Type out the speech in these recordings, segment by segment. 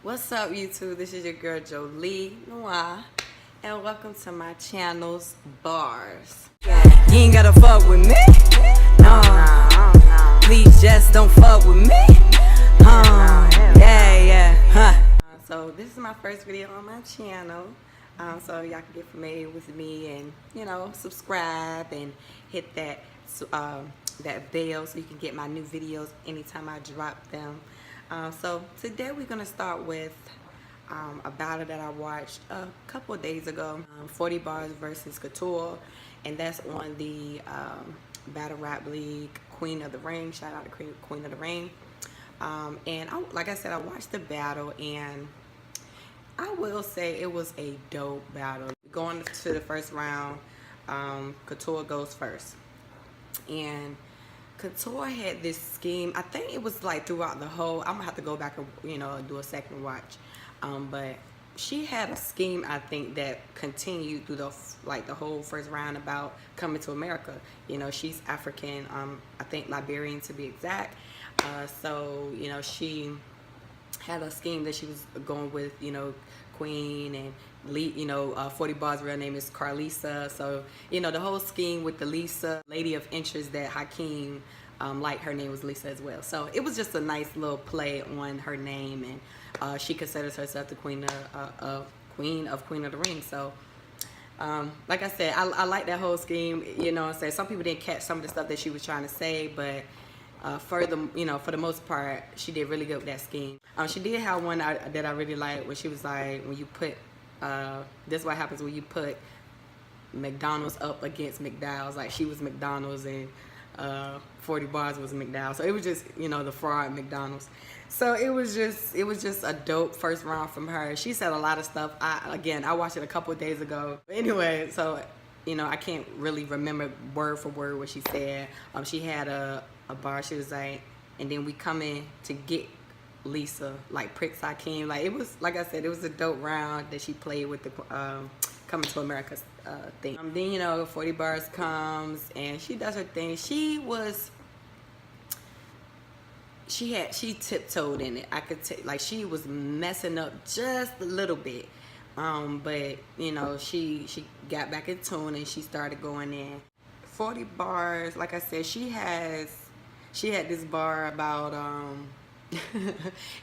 What's up, YouTube? This is your girl Jolie Noir, and welcome to my channel's Bars. You ain't gotta fuck with me, no. Please just don't fuck with me, So this is my first video on my channel, so y'all can get familiar with me and subscribe and hit that that bell so you can get my new videos anytime I drop them. So today we're gonna start with a battle that I watched a couple of days ago, 40 Barrs versus Couture, and that's on the Battle Rap League Queen of the Ring. Shout out to Queen of the Ring. And like I said, I watched the battle, and I will say it was a dope battle. Going to the first round, Couture goes first, and Couture had this scheme. I think it was like throughout the whole. I'm gonna have to go back and do a second watch, but she had a scheme, I think, that continued through the whole first round about coming to America. She's African, I think Liberian to be exact. So she had a scheme that she was going with Queen and Lee, 40 Barrs' real name is Carlisa. So the whole scheme with the Lisa lady of interest that Hakeem liked, her name was Lisa as well. So it was just a nice little play on her name, and she considers herself the queen of Queen of the Ring. So like I said, I like that whole scheme. Some people didn't catch some of the stuff that she was trying to say, but for the most part, she did really good with that scheme. She did have one that I really liked, when she was like, when you put this is what happens when you put McDonald's up against McDowell's. Like, she was McDonald's and 40 Barrs was McDowell's. So it was just the fraud McDonald's. So it was just a dope first round from her. She said a lot of stuff. I watched it a couple of days ago. But anyway, so I can't really remember word for word what she said. She had a bar. She was like, and then we come in to get Lisa, like pricks Hakeem. Like, it was, like I said, it was a dope round that she played with the Coming to America thing. Then 40 Barrs comes and she does her thing. She tiptoed in it. I could tell, like, she was messing up just a little bit, but she got back in tune and she started going in. 40 Barrs, like I said, she had this bar about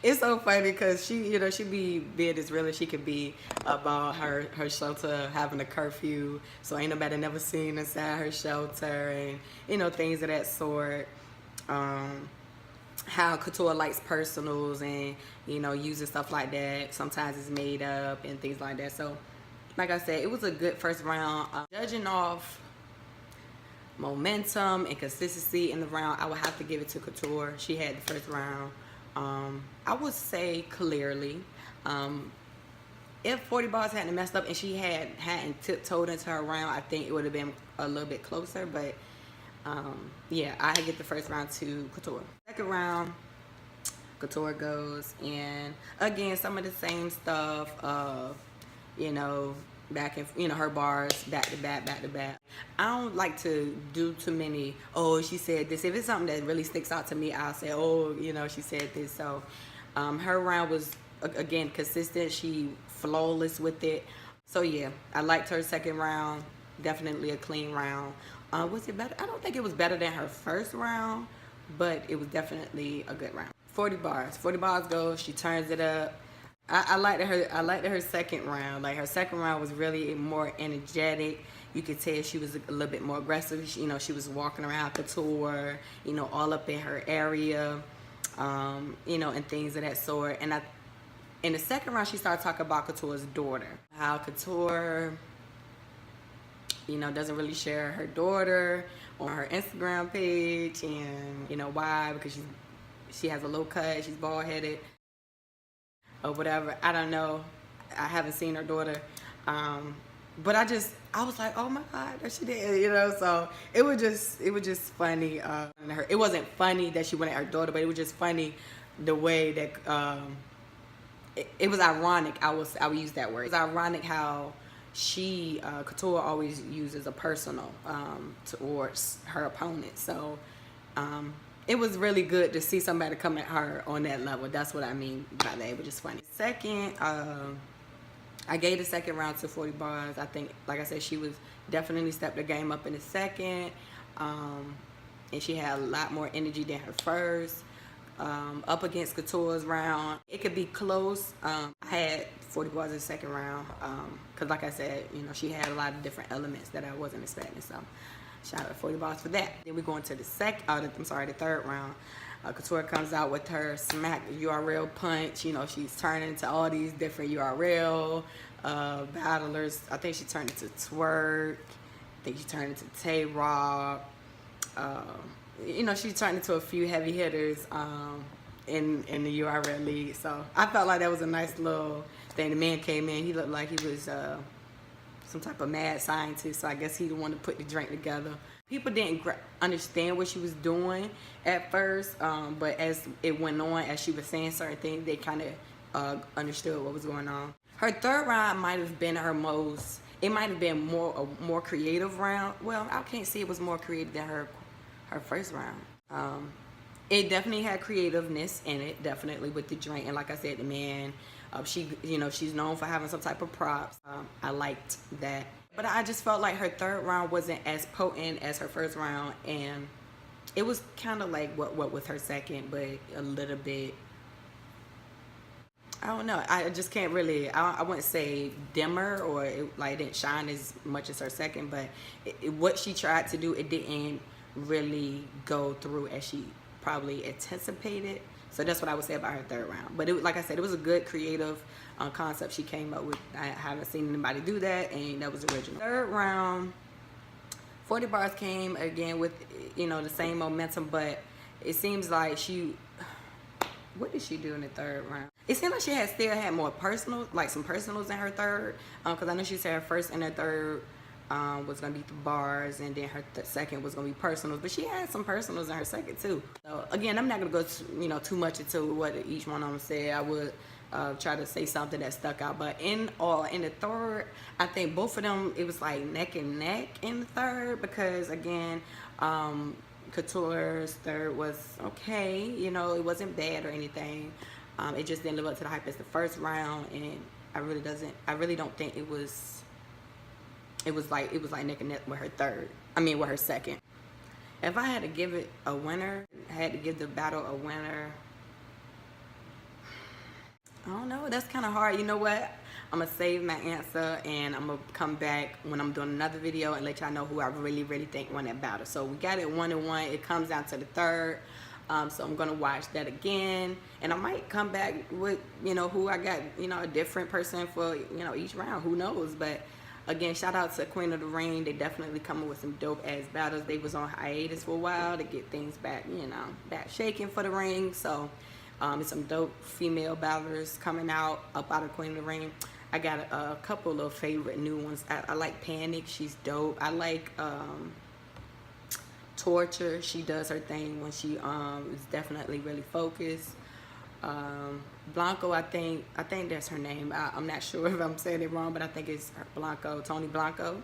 it's so funny because she be being as real as she could be about her shelter having a curfew, so ain't nobody never seen inside her shelter, and things of that sort. How Couture likes personals and using stuff like that. Sometimes it's made up and things like that. So like I said, it was a good first round. Judging off momentum and consistency in the round, I would have to give it to Couture. She had the first round. I would say clearly, if 40 Barrs hadn't messed up and she hadn't tiptoed into her round, I think it would have been a little bit closer. But yeah, I get the first round to Couture. Second round, Couture goes, and again, some of the same stuff. Back in her bars, back to back. I don't like to do too many, oh, she said this. If it's something that really sticks out to me, I'll say, oh, she said this. So her round was, again, consistent. She flawless with it. So yeah, I liked her second round. Definitely a clean round. Was it better? I don't think it was better than her first round, but it was definitely a good round. 40 Barrs goes, she turns it up. I liked her second round. Like, her second round was really more energetic. You could tell she was a little bit more aggressive. She was walking around Couture, all up in her area, and things of that sort. And in the second round, she started talking about Couture's daughter. How Couture, doesn't really share her daughter on her Instagram page, and why? Because she has a low cut, she's bald headed, or whatever. I don't know. I haven't seen her daughter. But I was like, oh my God, that she did, So it was just funny. It wasn't funny that she went at her daughter, but it was just funny the way that it was ironic. I would use that word. It was ironic how Couture always uses a personal towards her opponent. So it was really good to see somebody come at her on that level. That's what I mean by that, which is funny. Second, I gave the second round to 40 Barrs. I think, like I said, she was definitely stepped her game up in the second. And she had a lot more energy than her first. Up against Couture's round, it could be close. I had 40 Barrs in the second round because, like I said, you know, she had a lot of different elements that I wasn't expecting. So, shout out to 40 Barrs for that. Then we go into the the third round. Couture comes out with her smack URL punch. You know, she's turning into all these different URL battlers. I think she turned into Twerk. I think she turned into Tay-Rock. You know, she turned into a few heavy hitters in the URL league. So I felt like that was a nice little thing. The man came in. He looked like he was some type of mad scientist. So I guess he the one to put the drink together. People didn't understand what she was doing at first, but as it went on, as she was saying certain things, they kind of understood what was going on. Her third round might have been her most. It might have been a more creative round. Well, I can't say it was more creative than her first round. It definitely had creativeness in it, definitely with the drink. And like I said, the man, she's known for having some type of props. I liked that. But I just felt like her third round wasn't as potent as her first round. And it was kind of like what with her second, but a little bit, I don't know. I just can't really, I wouldn't say dimmer or it didn't shine as much as her second. But what she tried to do, it didn't really go through as she probably anticipated. So that's what I would say about her third round. But it, like I said, it was a good creative concept she came up with. I haven't seen anybody do that, and that was original. Third round, 40 Barrs came again with, you know, the same momentum, but it seems like what did she do in the third round? It seemed like she still had more personal, like some personals in her third, because I know she said her first and her third was gonna be the Barrs, and then her second was gonna be personals, but she had some personals in her second too. So again, I'm not gonna go too much into what each one of them said. I would try to say something that stuck out, but in the third, I think both of them, it was like neck and neck in the third, because again, Couture's third was okay, you know, it wasn't bad or anything. It just didn't live up to the hype as the first round, and I really don't think it was like neck and neck with her third. I mean, with her second. If I had to give it a winner, I had to give the battle a winner. I don't know. That's kind of hard. You know what? I'm going to save my answer, and I'm going to come back when I'm doing another video and let y'all know who I really, really think won that battle. So we got it 1-1. It comes down to the third. So I'm going to watch that again. And I might come back with, you know, who I got, you know, a different person for, you know, each round. Who knows? But again, shout out to Queen of the Ring. They definitely coming with some dope ass battles. They was on hiatus for a while to get things back, you know, back shaking for the ring. So it's some dope female battlers coming out of Queen of the Ring. I got a couple of favorite new ones. I like Panic. She's dope. I like Torture. She does her thing when she is definitely really focused. Blanco, I think that's her name. I'm not sure if I'm saying it wrong, but I think it's Blanco, Tony Blanco.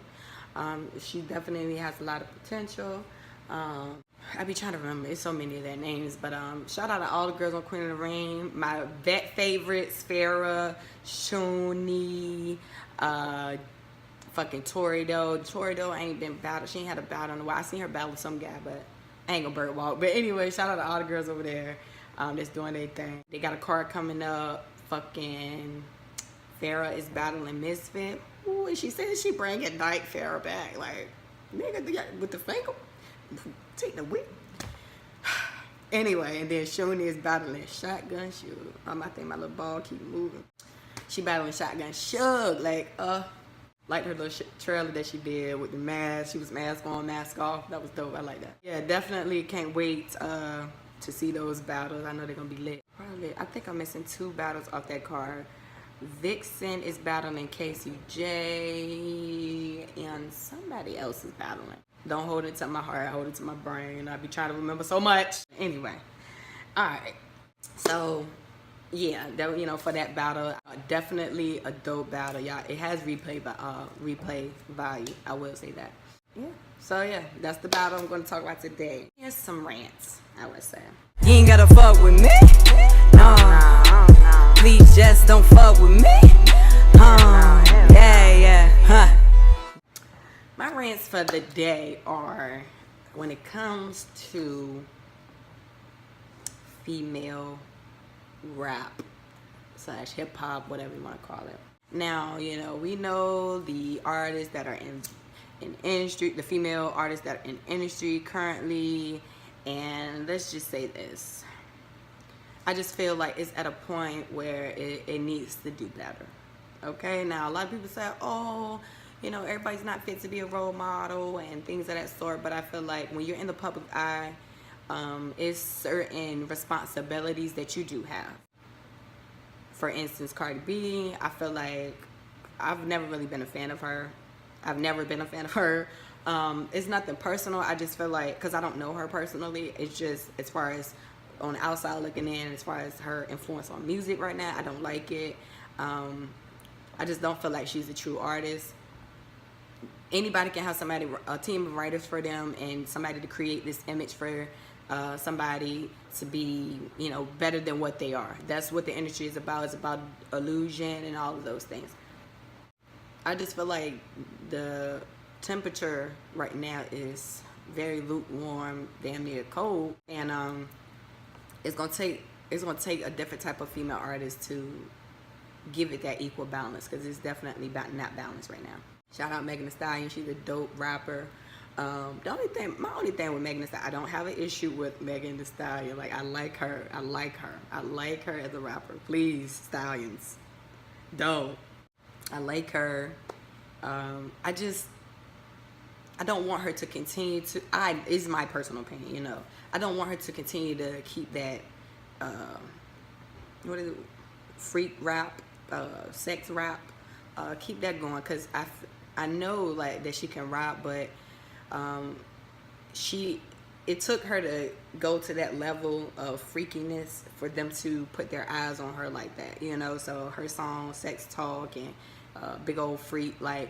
She definitely has a lot of potential. I be trying to remember, it's so many of their names, but shout out to all the girls on Queen of the Ring. My vet favorites, Farrah, Shuni, fucking Torido ain't been battled. She ain't had a battle in a while. I seen her battle with some guy, but I ain't gonna bird walk. But anyway, shout out to all the girls over there that's doing their thing. They got a card coming up. Fucking Farrah is battling Misfit. Ooh, and she said she bringing Dyke Farrah back. Like, nigga, with the finger, take the whip. Anyway, and then Shuni is battling Shotgun Suge. I think my little ball keep moving. She battling Shotgun Suge. Like her little trailer that she did with the mask. She was mask on, mask off. That was dope. I like that. Yeah, definitely can't wait to see those battles. I know they're gonna be lit. Probably, I think I'm missing 2 battles off that card. Vixen is battling Casey J, and somebody else is battling. Don't hold it to my heart, hold it to my brain. I be trying to remember so much. Anyway, all right. So yeah, that, you know, for that battle, definitely a dope battle, y'all. It has replay value. I will say that. Yeah. So yeah, that's the battle I'm going to talk about today. Here's some rants, I would say. You ain't gotta fuck with me. No. Please just don't fuck with me. Yeah. My rants for the day are when it comes to female rap / hip hop, whatever you want to call it. Now, we know the artists that are in industry, the female artists that are in industry currently, and let's just say this. I just feel like it's at a point where it needs to do better. Okay, now a lot of people say, oh, everybody's not fit to be a role model and things of that sort, but I feel like when you're in the public eye, it's certain responsibilities that you do have. For instance, Cardi B, I feel like I've never really been a fan of her. It's nothing personal. I just feel like, because I don't know her personally, it's just as far as on the outside looking in, as far as her influence on music right now, I don't like it. I just don't feel like she's a true artist. Anybody can have a team of writers for them, and somebody to create this image for somebody to be, better than what they are. That's what the industry is about. It's about illusion and all of those things. I just feel like the temperature right now is very lukewarm, damn near cold, and it's gonna take a different type of female artist to give it that equal balance, because it's definitely not balanced right now. Shout out Megan Thee Stallion, she's a dope rapper. My only thing with Megan Thee Stallion, I don't have an issue with Megan Thee Stallion. Like, I like her as a rapper. Please, Stallions, dope. I like her. I don't want her to continue to. It's my personal opinion, I don't want her to continue to keep that. What is it? Freak rap, sex rap. Keep that going, because I know like that she can rap, but it took her to go to that level of freakiness for them to put their eyes on her like that, So her song "Sex Talk" and "Big Old Freak," like,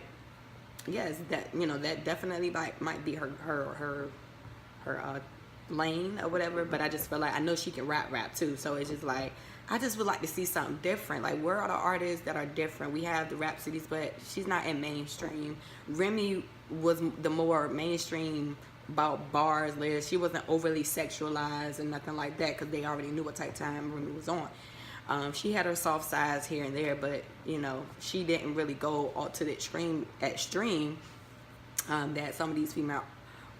yes, that that definitely might be her lane or whatever. But I just feel like I know she can rap too, so it's just like I just would like to see something different. Like, where are the artists that are different? We have the Rhapsodies, but she's not in mainstream. Remy was the more mainstream about bars lyrics. She wasn't overly sexualized and nothing like that, because they already knew what type of time Remy was on. She had her soft sides here and there, but she didn't really go all to the extreme that some of these female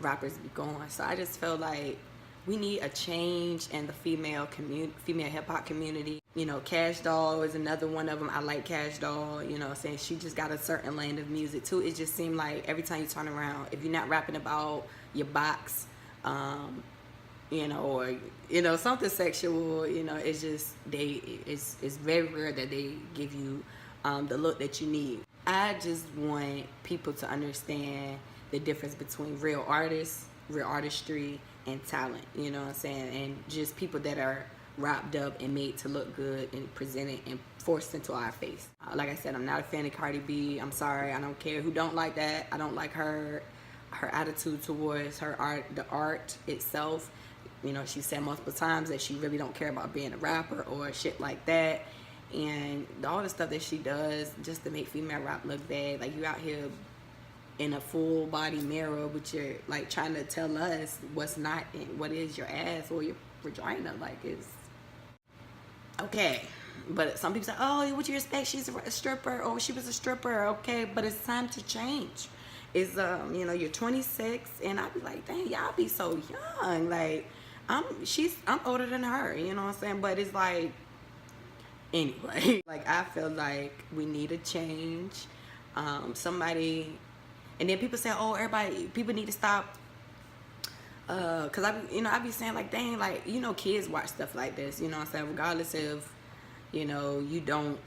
rappers be going. So I just feel like we need a change in the female hip hop community. Cash Doll is another one of them. I like Cash Doll. Saying she just got a certain lane of music too. It just seemed like every time you turn around, if you're not rapping about your box, or something sexual, it's just it's very rare that they give you the look that you need. I just want people to understand the difference between real artists, real artistry, and talent, and just people that are wrapped up and made to look good and presented and forced into our face. Like I said, I'm not a fan of Cardi B. I'm sorry, I don't care who don't like that. I don't like her attitude towards her art, the art itself. She said multiple times that she really don't care about being a rapper or shit like that, and all the stuff that she does just to make female rap look bad. Like, you out here in a full body mirror, but you're like trying to tell us what's not in what is your ass or your vagina. Like, it's okay. But some people say, oh, what you expect? She's a stripper, or she was a stripper. Okay, but it's time to change. It's you're 26, and I'll be like, dang, y'all be so young. Like, I'm older than her, you know what I'm saying? But it's like, anyway, like, I feel like we need a change. Somebody. And then people say, oh, people need to stop. Cause I be saying like, dang, like, kids watch stuff like this, what I'm saying? Regardless of, you don't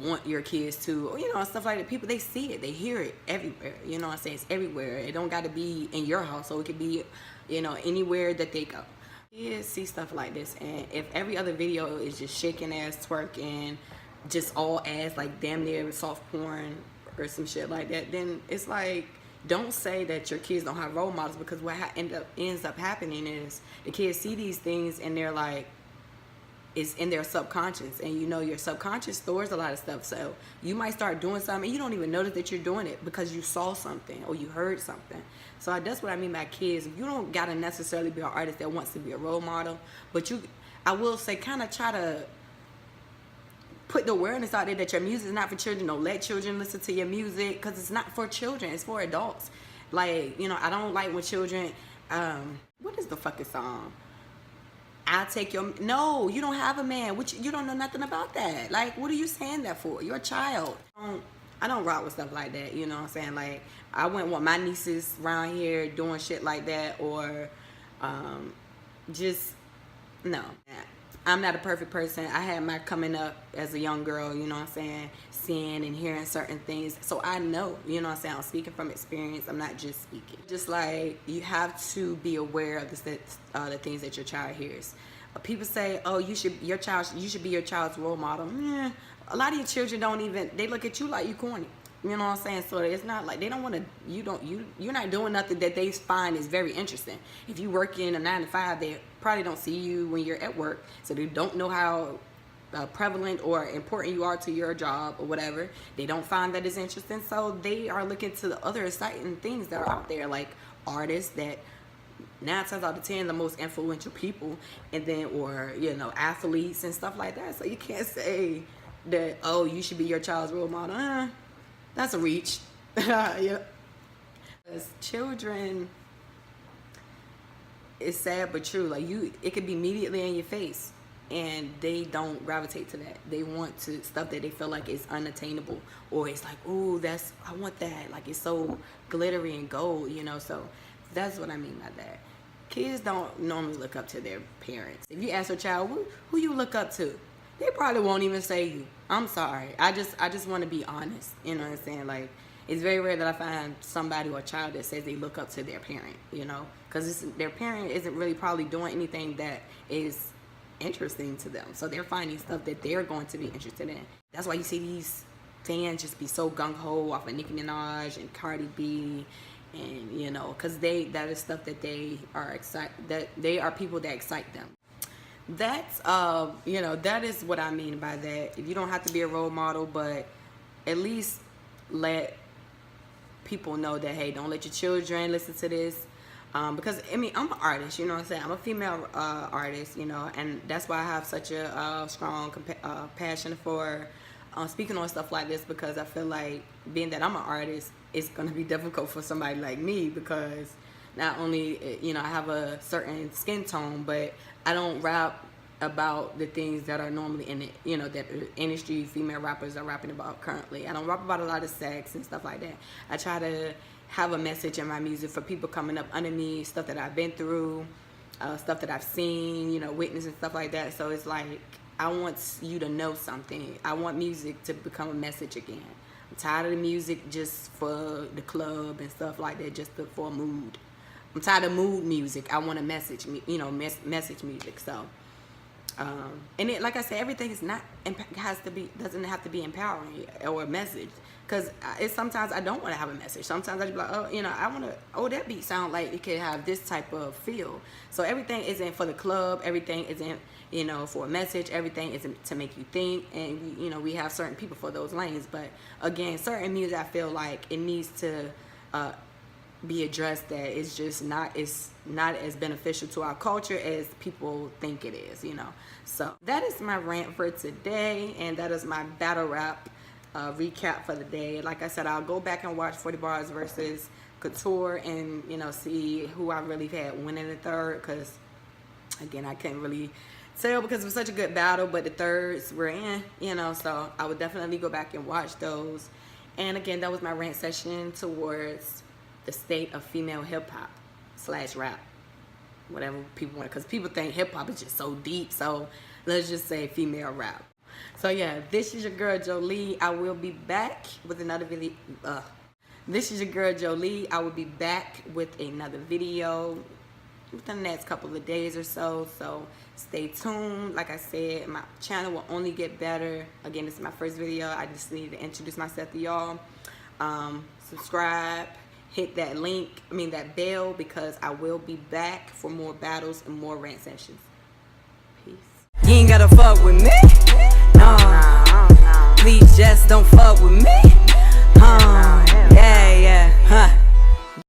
want your kids to, stuff like that. People, they see it, they hear it everywhere, what I'm saying? It's everywhere. It don't got to be in your house, so it could be, anywhere that they go. Kids see stuff like this, and if every other video is just shaking ass, twerking, just all ass, like damn near soft porn or some shit like that, then it's like don't say that your kids don't have role models, because what ends up happening is the kids see these things and they're like, it's in their subconscious, and you know your subconscious stores a lot of stuff. So you might start doing something and you don't even notice that you're doing it because you saw something or you heard something. So that's what I mean by kids. You don't gotta necessarily be an artist that wants to be a role model, but I will say, kind of try to put the awareness out there that your music is not for children. Don't let children listen to your music, because it's not for children, it's for adults. Like, you know, I don't like when children, what is the fucking song? I'll take your, no, you don't have a man, which you don't know nothing about that. Like, what are you saying that for? You're a child. I don't rock with stuff like that, you know what I'm saying? Like, I wouldn't want my nieces around here doing shit like that, or just, no. I'm not a perfect person. I had my coming up as a young girl, you know what I'm saying, seeing and hearing certain things. So I know, you know what I'm saying, I'm speaking from experience. I'm not just speaking. Just like, you have to be aware of the things that your child hears. People say, oh, you should be your child's role model. A lot of your children don't even, they look at you like you corny. You know what I'm saying? So it's not like they don't want to, you're not doing nothing that they find is very interesting. If you work in a 9 to 5, they probably don't see you when you're at work. So they don't know how prevalent or important you are to your job or whatever. They don't find that it's interesting. So they are looking to the other exciting things that are out there, like artists that 9 times out of 10 the most influential people, and then, or, you know, athletes and stuff like that. So you can't say that, oh, you should be your child's role model. That's a reach. Yeah. As children, it's sad but true. Like, it could be immediately in your face, and they don't gravitate to that. They want to stuff that they feel like is unattainable, or it's like, ooh, I want that. Like, it's so glittery and gold, you know. So that's what I mean by that. Kids don't normally look up to their parents. If you ask a child, who you look up to, they probably won't even say you. I'm sorry. I just want to be honest. You know what I'm saying? Like, it's very rare that I find somebody or a child that says they look up to their parent, you know, because their parent isn't really probably doing anything that is interesting to them. So they're finding stuff that they're going to be interested in. That's why you see these fans just be so gung-ho off of Nicki Minaj and Cardi B, and, you know, because that is stuff that they are that they are people that excite them. That's you know, that is what I mean by that. If you don't have to be a role model, but at least let people know that, hey, don't let your children listen to this, because I mean, I'm an artist, you know what I'm saying, I'm a female artist, you know, and that's why I have such a strong passion for speaking on stuff like this, because I feel like, being that I'm an artist, it's going to be difficult for somebody like me, because not only, you know, I have a certain skin tone, but I don't rap about the things that are normally in it, you know, that the industry female rappers are rapping about currently. I don't rap about a lot of sex and stuff like that. I try to have a message in my music for people coming up under me, stuff that I've been through, stuff that I've seen, you know, witnessed and stuff like that. So it's like, I want you to know something. I want music to become a message again. I'm tired of the music just for the club and stuff like that, just for a mood. I'm tired of mood music. I want to message, you know, message music. So, and it, like I said, everything is not, doesn't have to be empowering or a message. Because sometimes I don't want to have a message. Sometimes I just be like, oh, you know, I want to, oh, that beat sound like it could have this type of feel. So everything isn't for the club. Everything isn't, you know, for a message. Everything isn't to make you think. And, you know, we have certain people for those lanes. But again, certain music, I feel like it needs to be addressed, that it's just not as beneficial to our culture as people think it is, you know. So that is my rant for today, and that is my battle rap recap for the day. Like I said, I'll go back and watch 40 Barrs versus Couture, and, you know, see who I really had winning the third, because again, I couldn't really tell because it was such a good battle, but the thirds were in, you know, so I would definitely go back and watch those. And again, that was my rant session towards the state of female hip-hop / rap, whatever people want, because people think hip-hop is just so deep, so let's just say female rap. So yeah, this is your girl Jolie. I will be back with another video. This is your girl Jolie. I will be back with another video within the next couple of days or so, so stay tuned. Like I said, my channel will only get better. Again, this is my first video. I just need to introduce myself to y'all. Subscribe, hit that link, that bell, because I will be back for more battles and more rant sessions. Peace. You ain't gotta fuck with me. No, please just don't fuck with me.